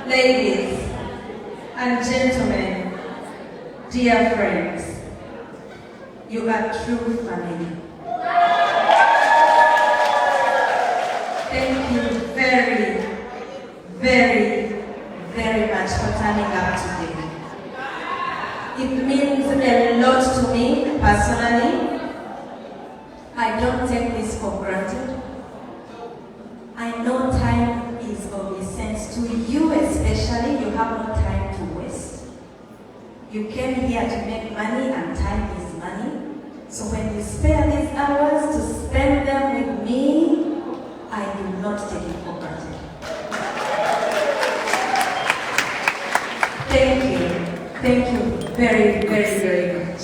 Ladies and gentlemen, dear friends, you are true family. Thank you very, very, very much for turning up today. It means a lot to me personally. I don't take this for granted. I know time is of essence to you, especially. You have no time to waste. You came here to make money, and time is money. So when you spare these hours to spend them with me, I do not take it for granted. Thank you. Thank you very, very, very much.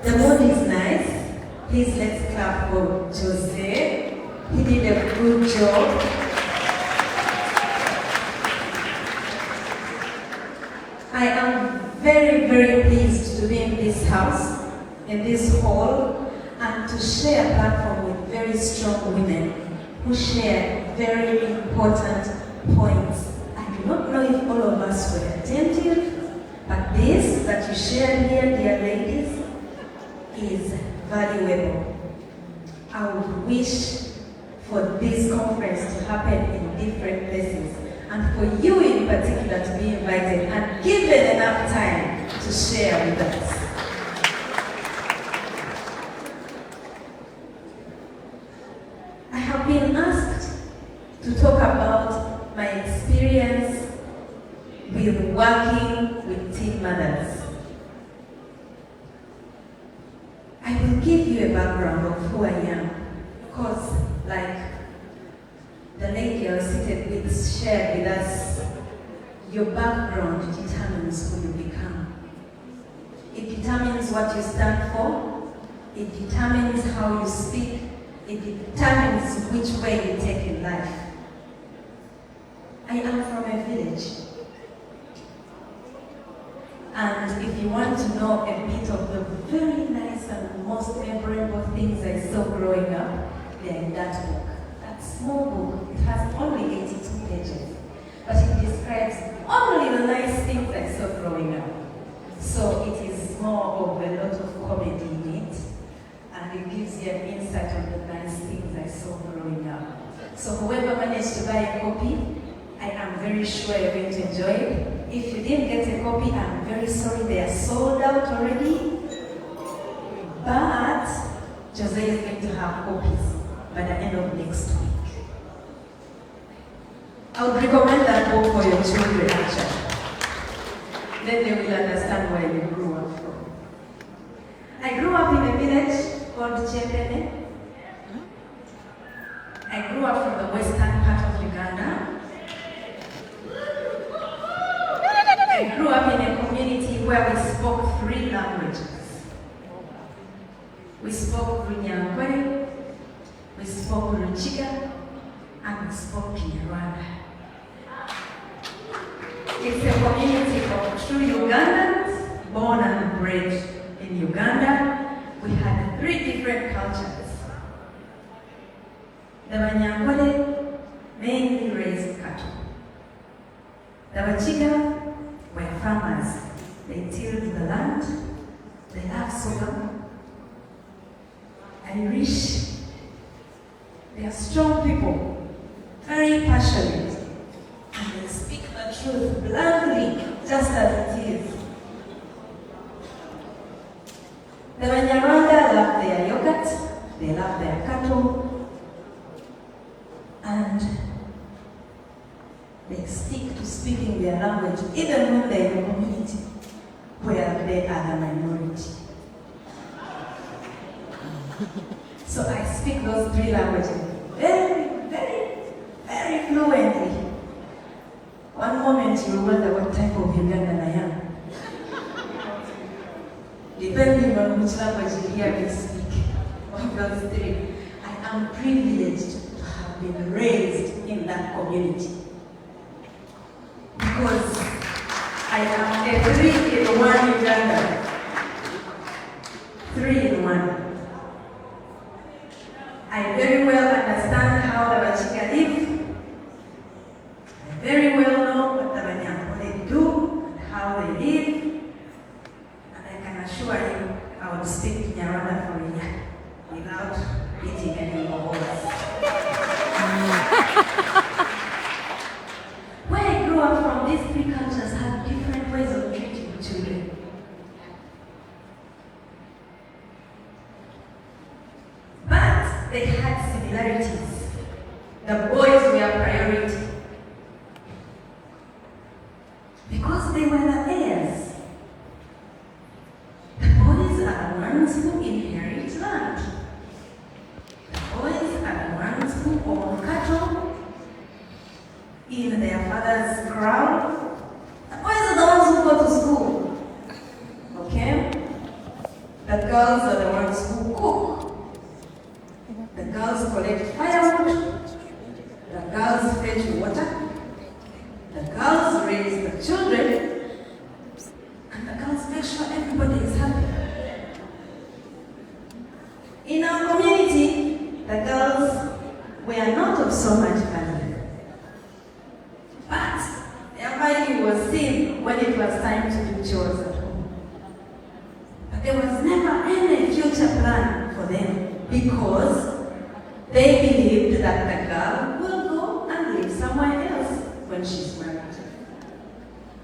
The mood is nice. Please let's clap for Jose. He did a good job. I am very, very pleased to be in this house, in this hall, and to share a platform with very strong women who share very important points. I do not know if all of us were attentive, but this that you shared here, dear ladies, is valuable. I would wish for this conference to happen in different places, and for you in particular to be invited and given enough time to share with us. I have been asked to talk about my experience with working with teen mothers. I will give you a background of who I am, because like the lady I was seated with shared with us, your background determines who you become. It determines what you stand for. It determines how you speak. It determines which way you take in life. I am from a village. And if you want to know a bit of the very nice and most memorable things I saw growing up, they're in that book. That small book, it has only 82 pages, but it describes only the nice things I saw growing up. So it is more of a lot of comedy in it, and it gives you an insight on the nice things I saw growing up. So whoever managed to buy a copy, I am very sure you're going to enjoy it. If you didn't get a copy, I'm very sorry, they are sold out already. But Jose is going to have copies by the end of next week. I would recommend that book for your children, actually. Then they will understand where you grew up from. I grew up in a village called Chepene. I grew up from the western part of Uganda. I grew up in a community where we spoke 3 languages. We spoke Runyankwe, we spoke Ruchiga, and we spoke Kinyarwanda. It's a community of true Ugandans, born and bred in Uganda. We had 3 different cultures. The Wanyankole mainly raised cattle. The Wachiga were farmers. They tilled the land. They loved sorghum. Irish, they are strong people, very passionate, and they speak the truth bluntly, just as it is. The Banyarwanda love their yogurt, they love their cattle, and they stick to speaking their language, even when they're in a community where they are the minority. So I speak those 3 languages very, very, very fluently. One more moment you wonder what type of Ugandan I am. Depending on which language you hear me speak, of those three, I am privileged to have been raised in that community. Because I am a 3-in-1 Ugandan. 3-in-1. I very well understand how the Bachika live. I very well know what the Banyankole do and how they live. And I can assure you, I would speak Nyarwanda for a year without eating any more words. Where I grew up from, these three cultures have different ways of treating children. But they had similarities. The boys were priority. Because they were the heirs. The boys are the ones who inherit land. The boys are the ones who own cattle in their father's crown. The boys are the ones who go to school. Okay? The girls are the ones who cook. The girls collect firewood. The girls fetch water. The girls raise the children. And the girls make sure everybody is happy. In our community, the girls were not of so much value. But their value was seen when it was time to do chores at home. But there was never any future plan for them because they believed that the girl will go and live somewhere else when she's married.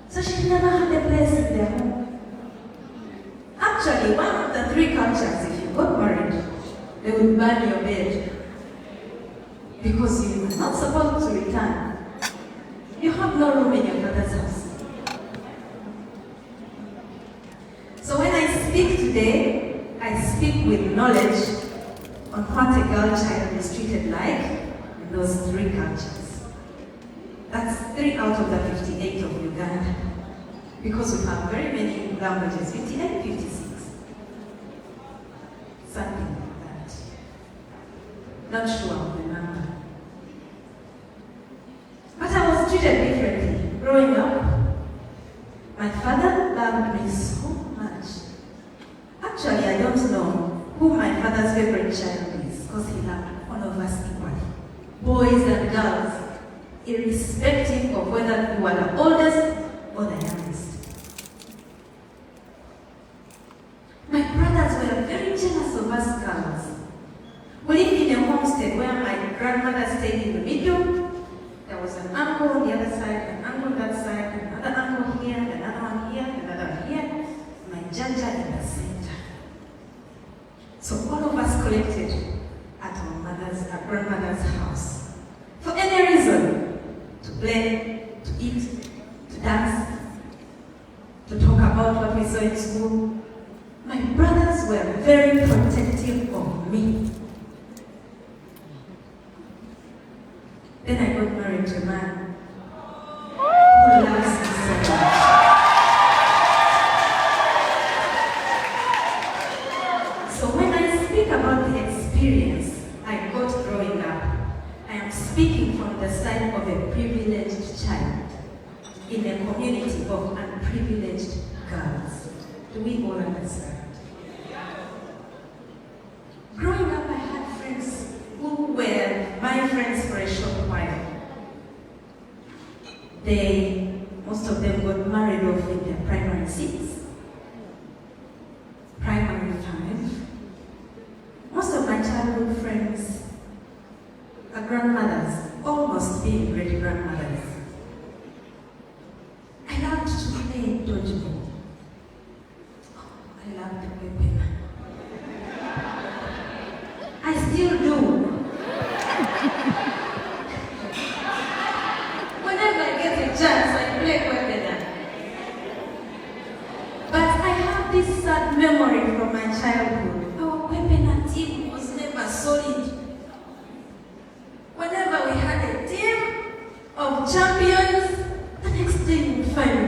So she never had a place in their home. Actually, one of the three cultures, if you got married, they would burn your bed because you were not supposed to return. You have no room in your father's house. So when I speak today, I speak with knowledge on what a girl child is treated like in those three cultures. That's 3 out of the 58 of Uganda. Because we have very many languages, 58, 56. Something like that. Not sure of the number. But I was treated differently. Growing up, my father loved me so much. Actually, I don't know who my father's favorite child is, because he loved all of us equally. Boys and girls, irrespective of whether you are the oldest or the youngest. My brothers were very jealous of us girls. We lived in a homestead where my grandmother stayed in the middle. There was an uncle on the other side, an uncle on that side, another uncle here, another one here, another one here. My jaja in the center. So all of us collected at our grandmother's house. For any reason. To play, to eat, to dance, to talk about what we saw in school. My brothers were very protective of me. Then I got married to a man who loves me so much. So when I speak about the experience I got growing up, I am speaking from the side of a privileged child in a community of unprivileged girls. Do we all understand? Growing up, I had friends who were my friends for a short while. Most of them got married off in their primary 6, primary 5. Most of my childhood friends are grandmothers, almost being great grandmothers. I loved to play dodgeball. I loved to play pen. I still do. Whenever I get a chance, I play pen.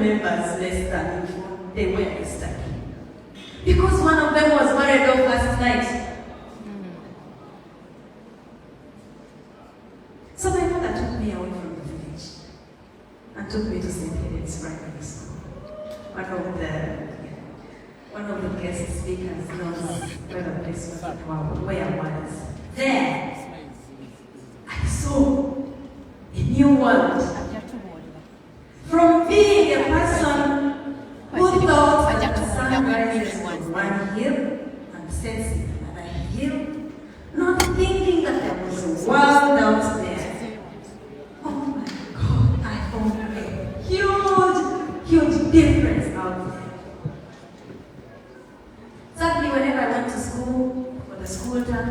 members less than if they were stuck. Because one of them was married off last night. So my mother took me away from the village and took me to St. Helen's Primary School. One of the guest speakers knows where the place was, where I was. There, I saw a new world. From being a person who thought that the sun rises on one hill and sets in another hill, not thinking that there was a world out there. Oh my God, I found a huge difference out there. Sadly, whenever I went to school for the school term,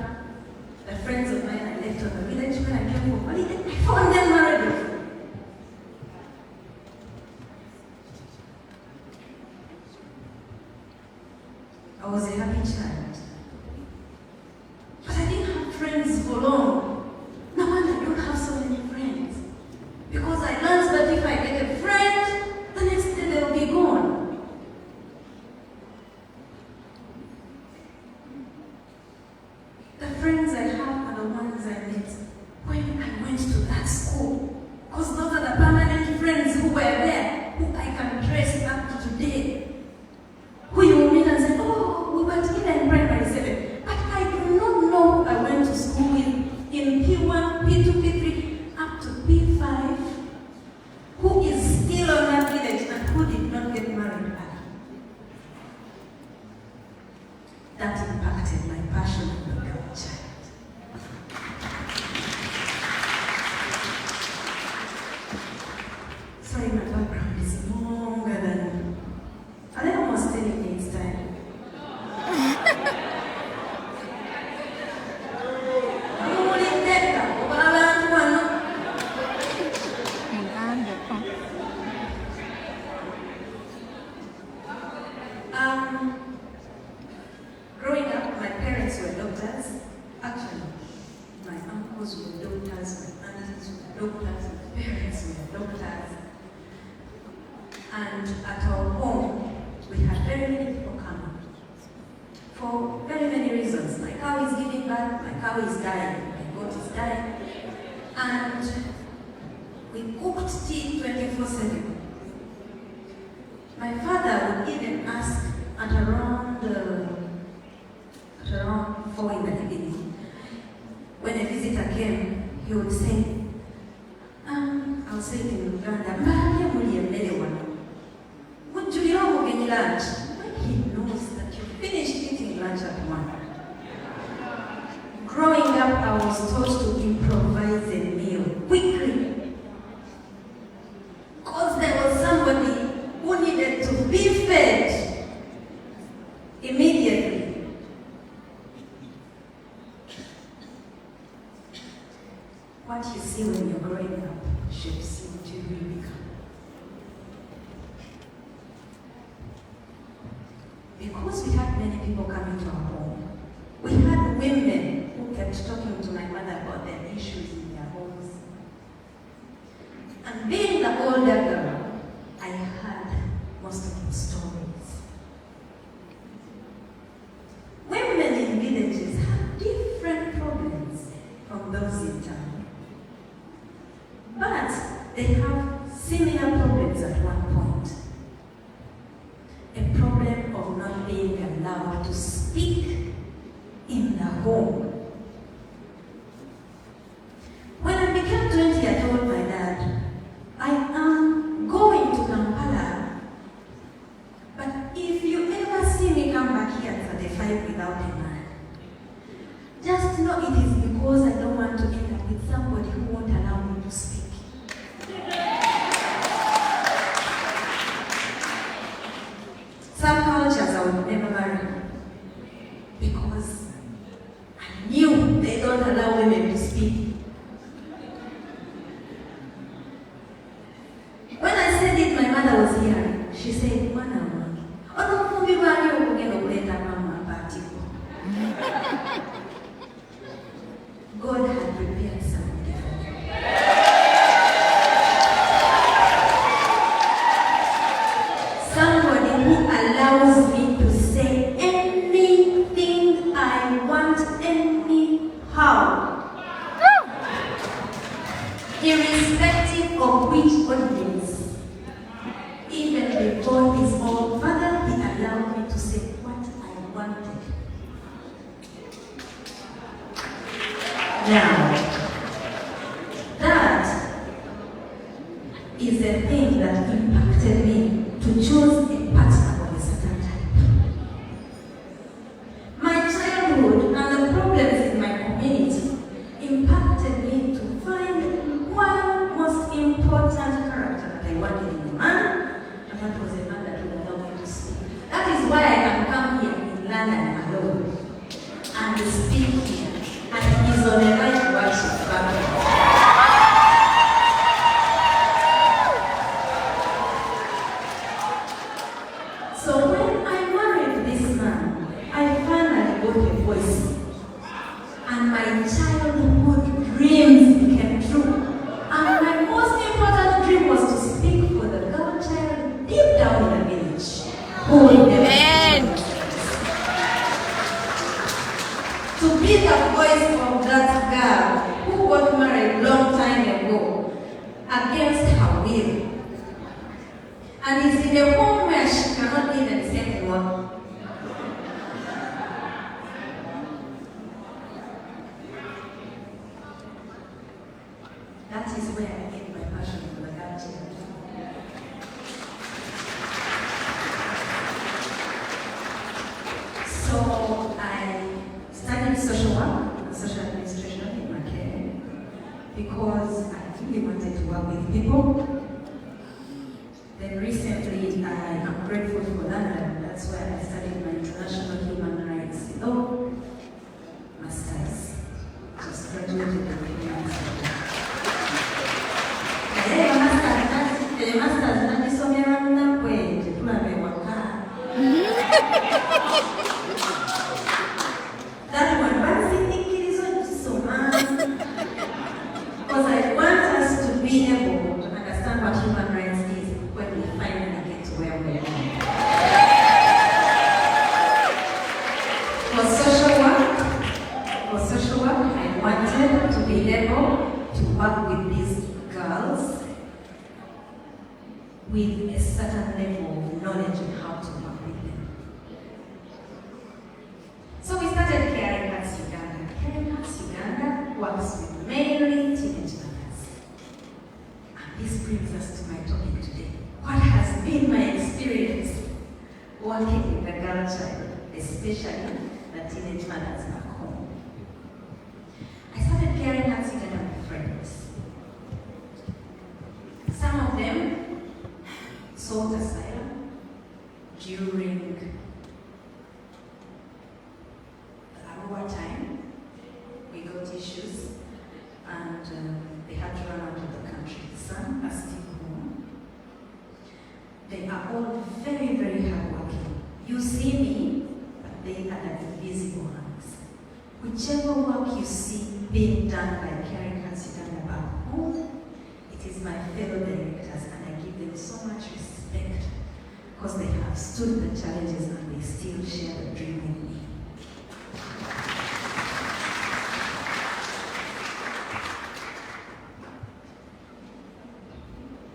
the friends of mine I left on the village when I came for holiday, I found them married off. I was a happy child. But I didn't have friends for long. No wonder I don't have so many friends. Because I learned that if I get a friend, the next day they'll be gone. The friends I have are the ones I met when I went to that school. Because those are the permanent friends who were there, who I can trace up to today. Who you will meet and say, oh, we were together in primary 7. But I do not know who I went to school with in P1, P2, P3, up to P5, who is still on that village and who did not get married early. That impacted my passion for the girl child. Sorry, my background is longer than... Are they almost telling me it's time? Growing up, my parents were doctors. Actually, my uncles were doctors, my aunts were doctors, my parents were doctors. And at our home, we had very many people coming for very many reasons. My cow is giving birth, my cow is dying, my goat is dying. And we cooked tea 24/7. My father would even ask at around 4 in the evening, when a visitor came, he would say, I'll say it in Uganda, Maria Muliemelewa. Would you know getting lunch? When he knows that you finished eating lunch at 1. Growing up, I was taught to improvise a meal quickly. Because there was somebody who needed to be fed immediately. What you see when you're growing up shapes you what you will become. Because we had many people coming to our home, we had women who kept talking to my mother about their issues in their homes. And being the older girl, I heard most of the stories. Women in villages have different problems from those in town. But they have similar problems at one point. A problem of not being allowed to speak in the home. When I became 20, I told my dad, I am going to Kampala, but if you ever see me come back here at 35 without a man, just know it is because I don't want to end up with somebody who won't allow me to speak. Some cultures I would never marry because I knew they don't allow women to speak. When I said it, my mother was hearing. She said, Mwana, God had prepared something. Now, that is the thing that impacted me to choose a partner of a certain type. My childhood and the problems in my community impacted me to find one most important character that I wanted in a man, and that was a man that would allow me to speak. That is why I can come here in London alone and speak here, and he's on a right worship Barbie. So when I married this man, I finally got a voice, and my childhood dreams became true. And my most important dream was to speak for the girl child deep down in the village who will never to be the voice of that girl who got married long time ago against her will, and is in a home where she cannot even say the word. That is where I get my passion for the girl child. So I studied social work and social administration in Makere because I really wanted to work with people. Then recently, I am grateful for London. That's where I studied my international human rights law masters. Just graduated in the masters. That one, but I think it is so much. Because I want us to be able to understand what human rights is when we finally get to where we are. For social work, I wanted to be able to work with these girls with a certain level of knowledge on how to work with them. So we started Caring Hearts Uganda. Caring Hearts Uganda works with mainly teenage mothers. And this brings us to my topic today. What has been my experience working with the girl child, especially the teenage mothers back home? I started Caring Hearts Uganda with friends. Some of them sought asylum during our time. We got issues and they had to run out of the country. Some are still home. They are all very, very hardworking. You see me, but they are the invisible ones. Whichever work you see being done by Caring Hearts Uganda back home, it is my fellow directors, and I give them so much respect because they have stood the challenges and they still share the dream with me.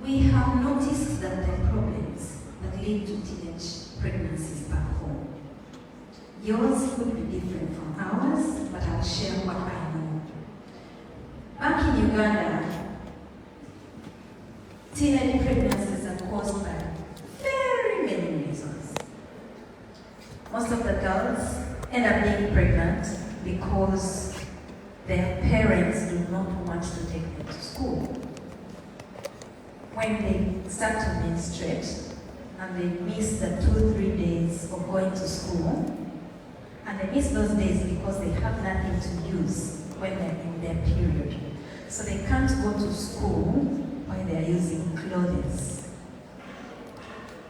We have noticed that the problems that lead to teenage pregnancies back home. Yours could be different from ours, but I'll share what I know. Back in Uganda, teenage pregnancies are caused by very many reasons. Most of the girls end up being pregnant because their parents do not want to take them to school. When they start to menstruate and they miss the 2-3 days of going to school, and they miss those days because they have nothing to use when they're in their period. So they can't go to school while they're using clothes.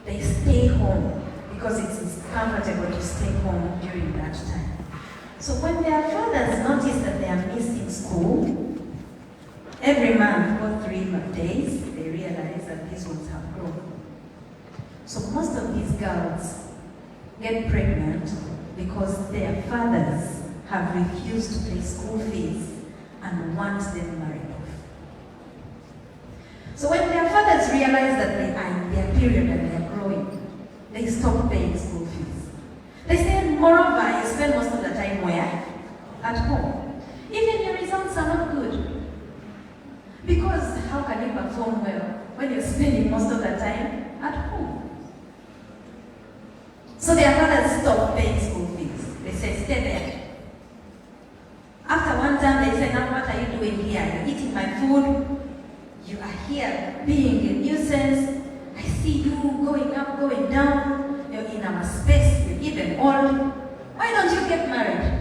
They stay home because it's comfortable to stay home during that time. So when their fathers notice that they are missing school, every month for 3 days, they realize that these ones have grown. So most of these girls get pregnant because their fathers have refused to pay school fees and want them married off. So when their fathers realize that they are in their period and they are growing, they stop paying school fees. They say, moreover, you spend most of the time where? At home. Even your results are have a space, you're even old. Why don't you get married?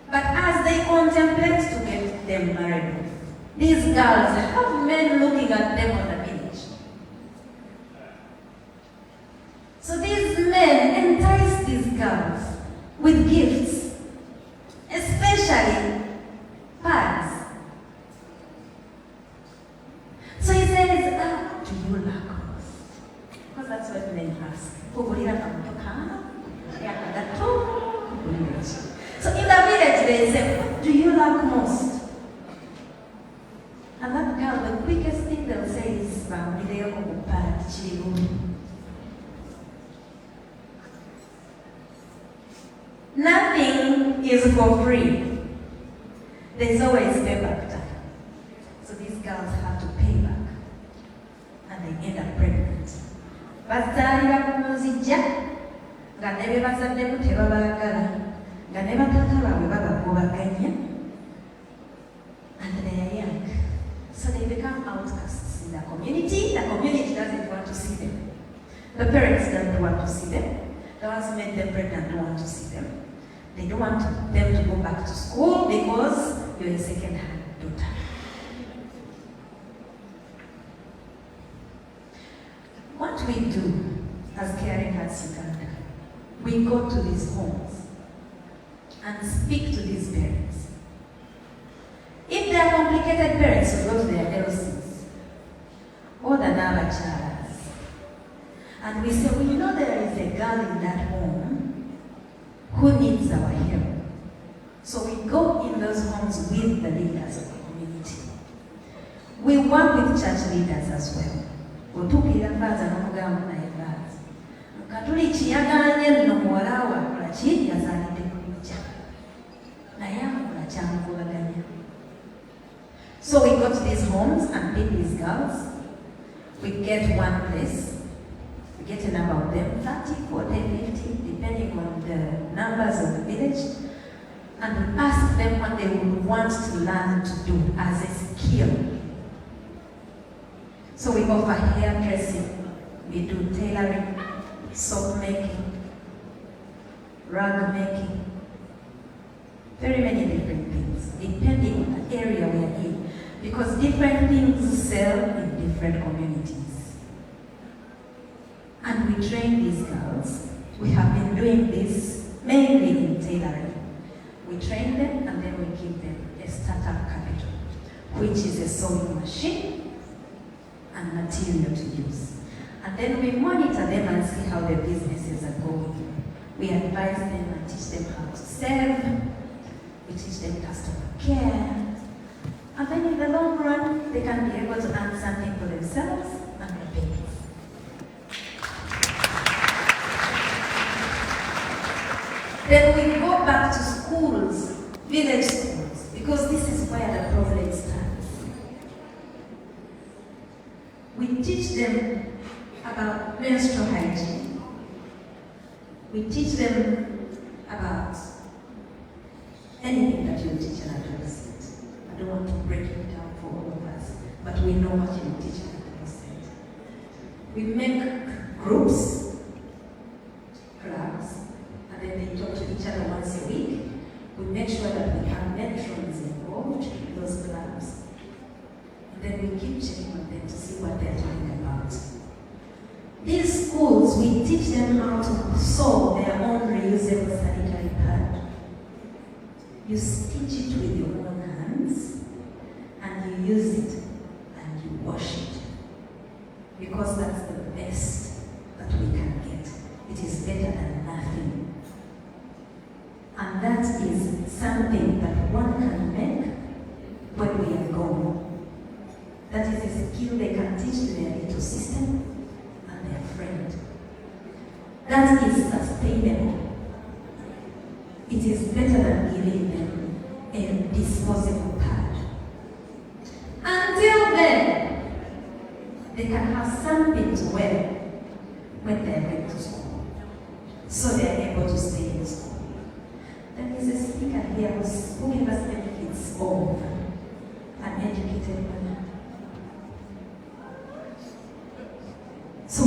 But as they contemplate to get them married, these girls have men looking at them on the village. So these men entice these girls with gifts, especially pads. So he says, do you like us? Because that's what men ask. So in the village they say, what do you like most? And that girl, the quickest thing they'll say is, nothing is for free. There's always payback time. So these girls have to pay back. And they end up pregnant. Bazalira kumuzijja nga ne be bazaddemu tebabaagala nga ne batata baabwe babagobaganya, and they are young. So they become outcasts in the community. The community doesn't want to see them. The parents don't want to see them. The ones who made them pregnant don't want to see them. They don't want them to go back to school because you're a second-hand daughter. What we do as Caring Hearts Uganda, we go to these homes and speak to these parents. If they are complicated parents, we go to their LCs or the Navacharas, and we say, well, you know, there is a girl in that home who needs our help. So we go in those homes with the leaders of the community. We work with church leaders as well. Otukira faza n'omugamba naye faza. Katuli kiyaganye nno muwala we akola ki yazaalidde ku lujja. Naye akola kyamuvubaganya. So we go to these homes and pick these girls. We get one place. We get a number of them, 30, 40, 50, depending on the numbers of the village. And we ask them what they would want to learn to do as a skill. So we offer hairdressing, we do tailoring, soap making, rug making, very many different things, depending on the area we are in, because different things sell in different communities. And we train these girls. We have been doing this mainly in tailoring. We train them and then we give them a startup capital, which is a sewing machine and material to use. And then we monitor them and see how their businesses are going. We advise them and teach them how to save. We teach them customer care. And then in the long run, they can be able to earn something for themselves and their babies. Then we go back to schools, village schools, because this is where the problem starts. We teach them about menstrual hygiene. We teach them about anything that you teach an adolescent. I don't want to break it down for all of us, but we know what you teach an adolescent. We make groups, clubs, and then they talk to each other once a week. We make sure that we have matrons involved in those clubs. And then we keep checking on them to see what they're talking about. These schools, we teach them how to sew their own reusable sanitary pad. You stitch it with your own hands, and you use it, and you wash it. Because that's the best that we can get. It is better than nothing. And that is something that one can make when we are gone. That is a skill they can teach to their little sister and their friend. That is sustainable. It is better than giving them a disposable pad. Until then, they can have something to wear when they are going to school. So they are able to stay in school. There is a speaker here who gave us benefits of an educated woman. So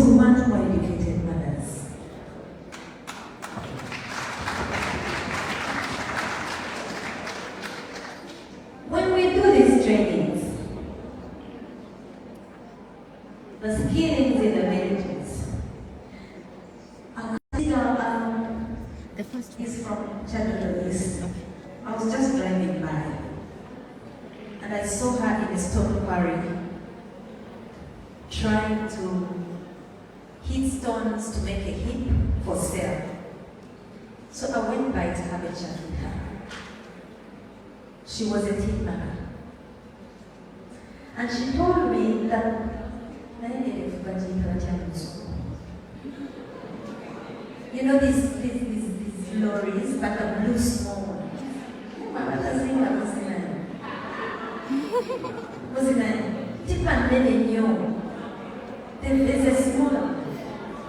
the skillings in the villages. The first one. He's from Kyagulanyi. I was just driving by and I saw her in a stone quarry trying to hit stones to make a heap for sale. So I went by to have a chat with her. She was a teen mother. And she told me that you know these lorries, but the blue small one. Tipan nene there's a smaller.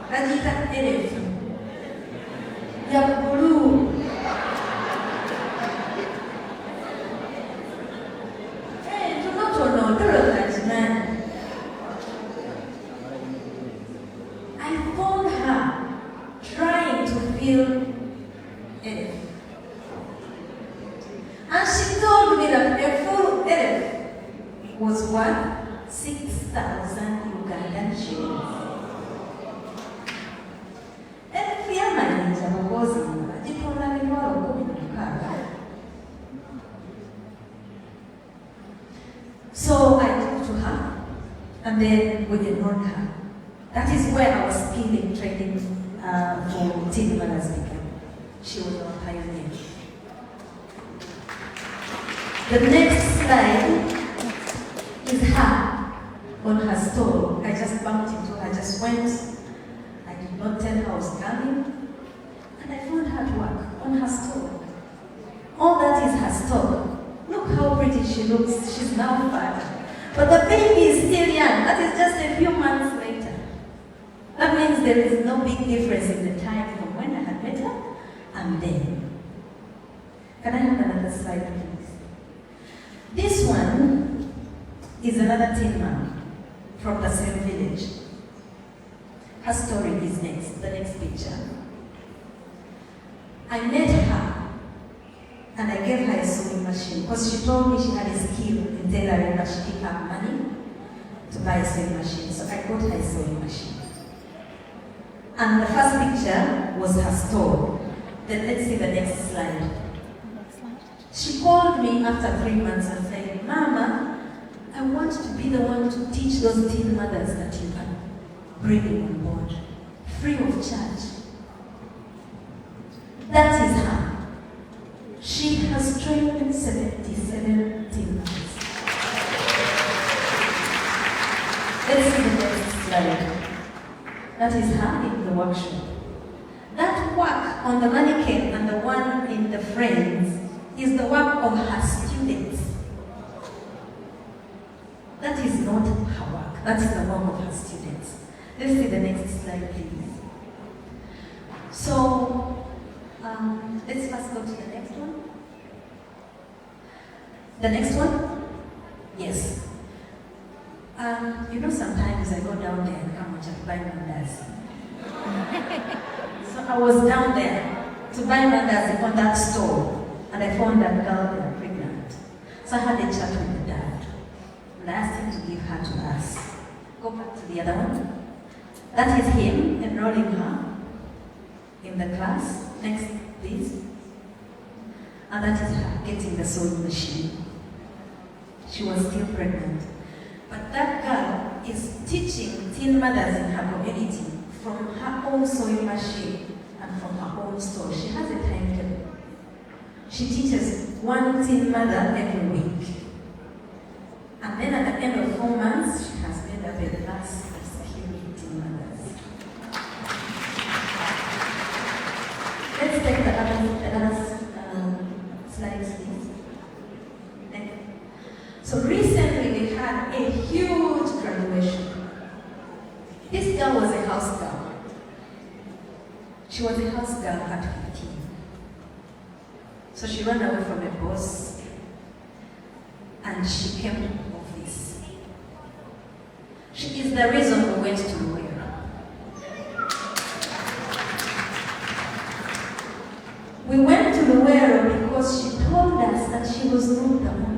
Rajita Elef. Ya blue. Hey, to not to know, man. I found her trying to feel Elef. And she told me that a full Elef was worth 6,000 Ugandan shillings. So I talked to her and then we enrolled her. That is where our skilling training for teen mothers began. She was our pioneer. The next slide is her on her stall. I just bumped into her, I just went. I did not tell her I was coming. And I found her at work on her stall. All that is her stall. Look how pretty she looks. She's now fat. But the baby is still young. That is just a few months later. That means there is no big difference in the time from when I had met her and then. Can I have another slide, please? This one is another teen mom from the same village. Her story is next, the next picture. I met her and I gave her a sewing machine because she told me she had a skill in tailoring but she didn't have money to buy a sewing machine. So I got her a sewing machine. And the first picture was her store. Then let's see the next slide. She called me after 3 months and said, Mama, I want to be the one to teach those teen mothers that you are bringing on board, free of charge. That is her. She has trained 77 teen mothers. Let's see the next slide. That is her in the workshop. That work on the mannequin and the one in the frames is the work of her students. That is not her work. That is the work of her students. Let's see the next slide, please. So, let's first go to the next one. The next one? Yes. You know, sometimes I go down there and come and buy mandazi. So I was down there to buy mandazi on that store, and I found that girl there pregnant. So I had a chat with the dad, and I asked him to give her to us. Go back to the other one. That is him enrolling her in the class. Next, please. And that is her getting the sewing machine. She was still pregnant. But that girl is teaching teen mothers in her community from her own sewing machine and from her own store. She has a timetable. She teaches one teen mother every week. And then at the end of 4 months, she has made up a class of securing teen mothers. Let's take the other slides, please. So recently we had a huge graduation. This girl was a house girl. She was a house girl at 15. So she ran away from her boss and she came to the office. She is the reason we went to Luwera. We went to Luwera because she told us that she was not the one.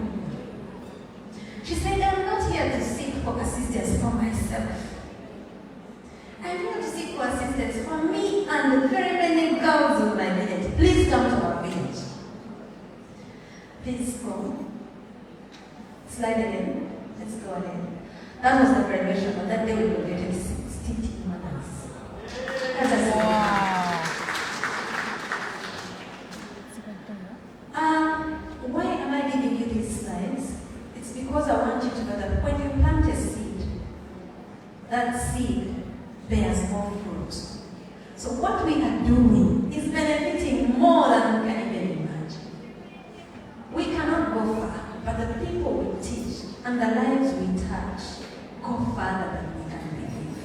She said, I'm not here to seek for assistance for myself. physical assistance for me and the very many girls in my village. Please come to our village. Please go. Slide again. Let's go ahead. That was the graduation, but that day we graduated 60 mothers. As I said. Wow. Why am I giving you these slides? It's because I want you to know that when you plant a seed, that seed bears more fruit. So what we are doing is benefiting more than we can even imagine. We cannot go far, but the people we teach and the lives we touch go farther than we can believe.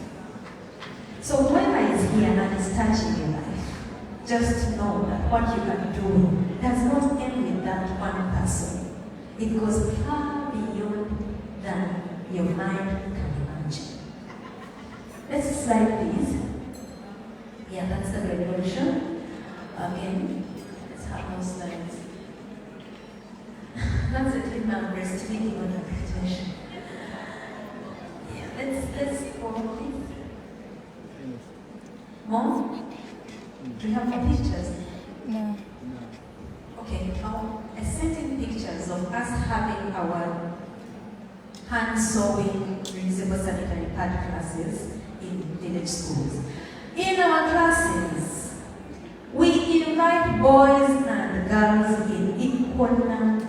So whoever is here and is touching your life, just know that what you are doing does not end with that one person. It goes far beyond than your mind can imagine. Let's slide, please. Yeah, that's the graduation. Again, let's have more slides. That's the thing I'm breastfeeding on the graduation. Yeah, let's go, please. More? Do you have more pictures? No. Okay, I sent in pictures of us having our hand sewing reusable sanitary pad classes in village schools. In our classes, we invite boys and girls in equal number.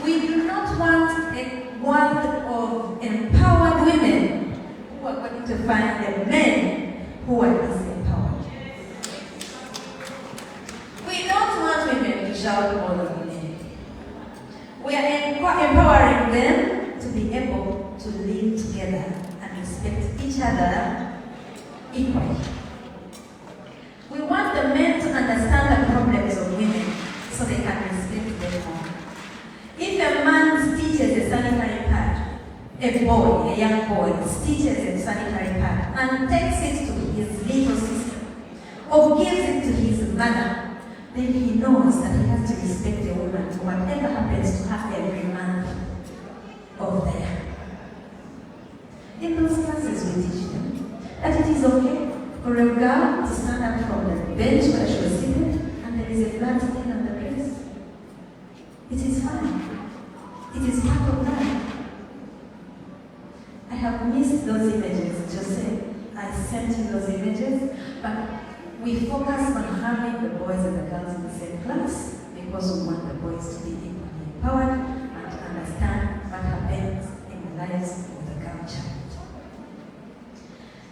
We do not want a world of empowered women who are going to find the men who are disempowered. We don't want women to shout more than men. We are empowering them to be able to live together and respect each other equally. We want the men to understand the problems of women so they can respect them more. If a man stitches a sanitary pad, a boy, a young boy, stitches a sanitary pad and takes it to his little sister or gives it to his mother, then he knows that he has to respect a woman whatever happens to her every month of the year. In those classes we teach them that it is okay for a girl to stand up from the bench where she was seated and there is a blood stain on the dress. It is fine. It is part of life. I have missed those images, Jose. I sent you those images, but we focus on having the boys and the girls in the same class because we want the boys to be equally empowered and to understand what happens in the lives of the girl child.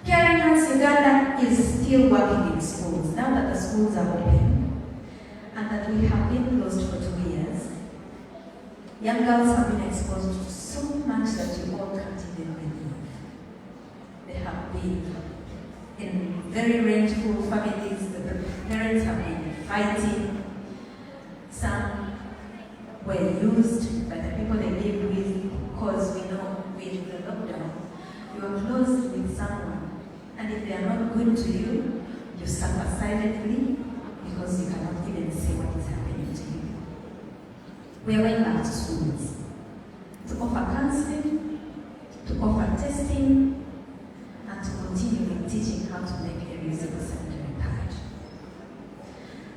Caring Hands Uganda is still working in schools now that the schools are open and that we have been closed for 2 years. Young girls have been exposed to so much that you all can't even believe. They have been in very rangeful families. The parents have been fighting. Some were used by the people they live with because we know with the lockdown, you are close with someone. And if they are not good to you, you suffer silently because you cannot even say what is happening to you. We are going back to schools to offer counseling, to offer testing, and to continue with teaching how to make a reusable sanitary pad.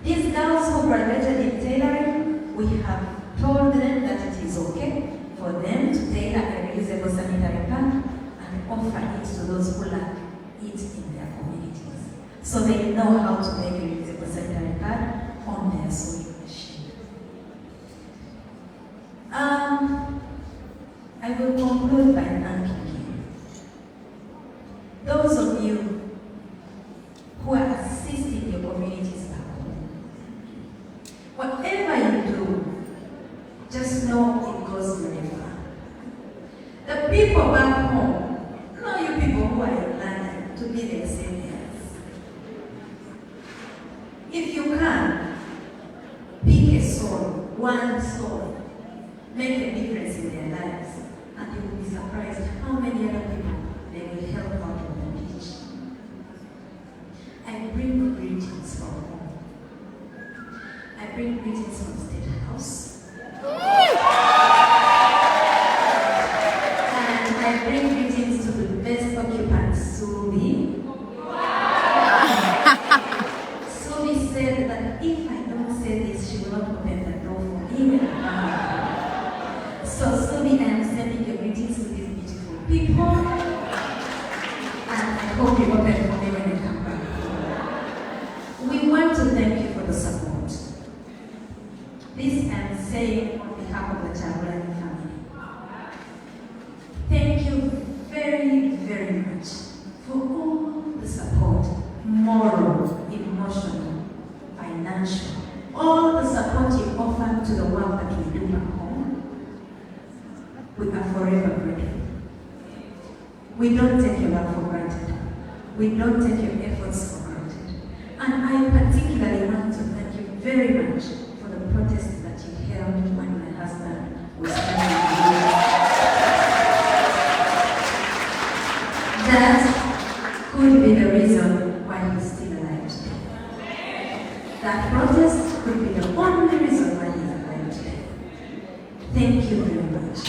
These girls who graduated in tailoring, we have told them that it is okay for them to tailor a reusable sanitary pad and offer it to those who lack it in their communities. So they know how to make a reusable sanitary pad on their sewing machine. I will conclude by thanking you. Those of you who are assisting your communities back home, whatever you do, just know it goes very far. The people back home, know you people who are in London to be their saviors. If you can, pick a soul, one soul, make a difference in their lives, and you will be surprised how many other people they will help out of the beach. I bring greetings from home. I bring greetings from State House. And I bring greetings to Sobi, I am sending your greetings to these beautiful people. And I hope you open for me when I come back. We want to thank you for the support. This I am saying on behalf of the Kyagulanyi family. Thank you very, very much for all the support, moral, emotional, financial, all the support you offer to the work that we do back home. We are forever grateful. We don't take your love for granted. We don't take your efforts for granted. And I particularly want to thank you very much for the protest that you held when my husband was standing. That could be the reason why he's still alive today. That protest could be the only reason why he's alive today. Thank you very much.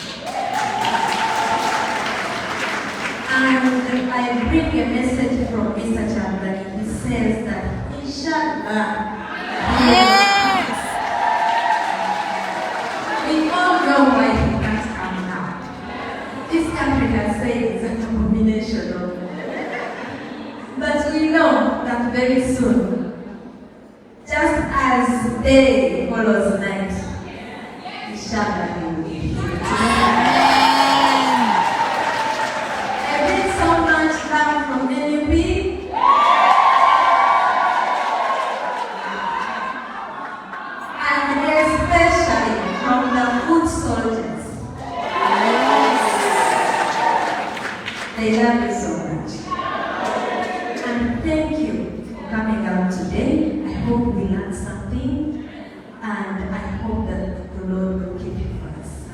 And I bring a message from Mr. Kyagulanyi. He says that, inshallah, Yes! we all know why he can't come now. This country has said it's an abomination of. But we know that very soon, just as day follows night, inshallah he will be here. I bring so much love from NUP. And especially from the food soldiers. They love you so much. And thank you for coming out today. I hope we learned something. And I hope that the Lord